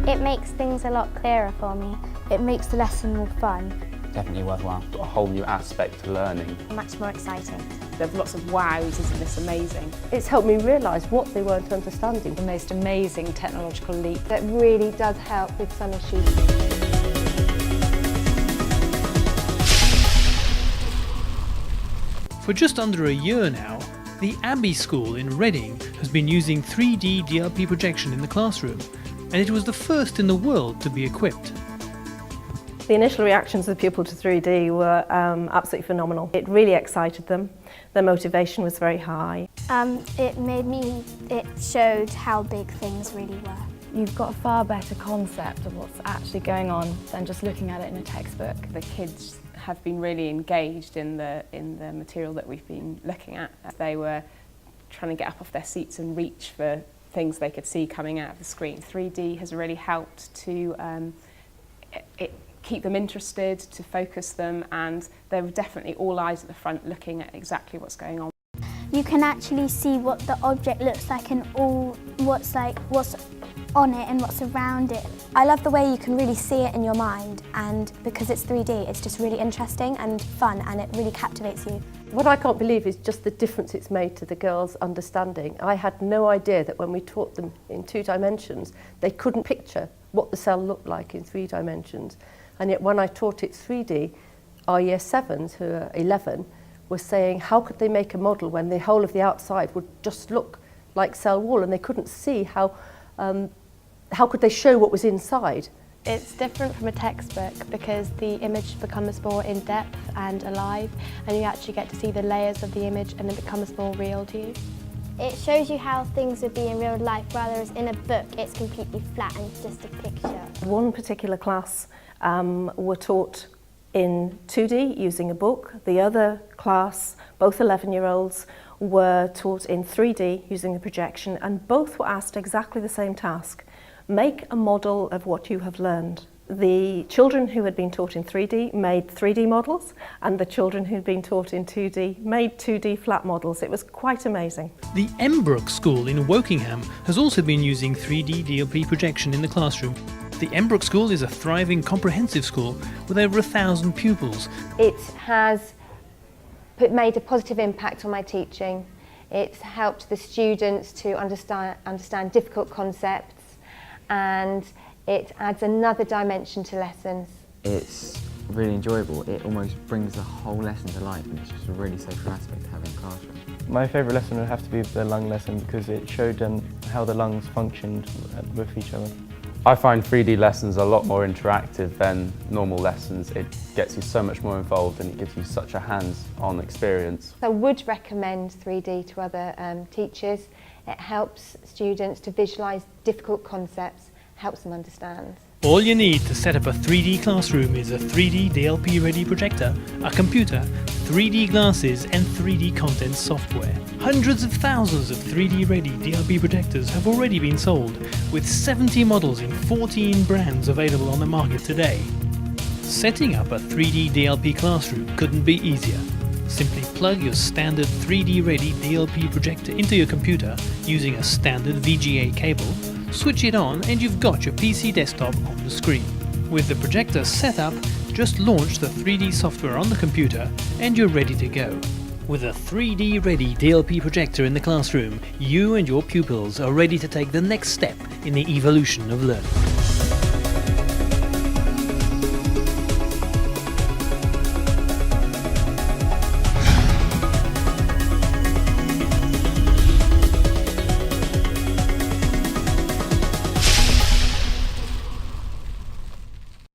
It makes things a lot clearer for me. It makes the lesson more fun. Definitely worthwhile. A whole new aspect to learning. Much more exciting. There's lots of wows, isn't this amazing? It's helped me realise what they weren't understanding. The most amazing technological leap. That really does help with some issues. For just under a year now, the Abbey School in Reading has been using 3D DLP projection in the classroom, and it was the first in the world to be equipped. The initial reactions of the pupil to 3D were absolutely phenomenal. It really excited them. Their motivation was very high. It showed how big things really were. You've got a far better concept of what's actually going on than just looking at it in a textbook. The kids have been really engaged in the material that we've been looking at. They were trying to get up off their seats and reach for things they could see coming out of the screen. 3D has really helped to keep them interested, to focus them, and they were definitely all eyes at the front looking at exactly what's going on. You can actually see what the object looks like and what's on it and what's around it. I love the way you can really see it in your mind, and because it's 3D, it's just really interesting and fun, and it really captivates you. What I can't believe is just the difference it's made to the girls' understanding. I had no idea that when we taught them in 2 dimensions, they couldn't picture what the cell looked like in 3 dimensions. And yet when I taught it 3D, our year 7s, who are 11, were saying how could they make a model when the whole of the outside would just look like cell wall, and they couldn't see how could they show what was inside. It's different from a textbook because the image becomes more in-depth and alive, and you actually get to see the layers of the image and it becomes more real to you. It shows you how things would be in real life, whereas in a book it's completely flat and it's just a picture. One particular class were taught in 2D using a book. The other class, both 11-year-olds, were taught in 3D using a projection, and both were asked exactly the same task. Make a model of what you have learned. The children who had been taught in 3D made 3D models, and the children who'd been taught in 2D made 2D flat models. It was quite amazing. The Embrook School in Wokingham has also been using 3D DLP projection in the classroom. The Embrook School is a thriving comprehensive school with over 1,000 pupils. It has made a positive impact on my teaching. It's helped the students to understand difficult concepts, and it adds another dimension to lessons. It's really enjoyable. It almost brings the whole lesson to life, and it's just a really social aspect to have in a classroom. My favourite lesson would have to be the lung lesson, because it showed how the lungs functioned with each other. I find 3D lessons a lot more interactive than normal lessons. It gets you so much more involved and it gives you such a hands-on experience. I would recommend 3D to other teachers. It helps students to visualise difficult concepts, helps them understand. All you need to set up a 3D classroom is a 3D DLP ready projector, a computer, 3D glasses and 3D content software. Hundreds of thousands of 3D ready DLP projectors have already been sold, with 70 models in 14 brands available on the market today. Setting up a 3D DLP classroom couldn't be easier. Simply plug your standard 3D ready DLP projector into your computer using a standard VGA cable, switch it on and you've got your PC desktop on the screen. With the projector set up, just launch the 3D software on the computer and you're ready to go. With a 3D ready DLP projector in the classroom, you and your pupils are ready to take the next step in the evolution of learning.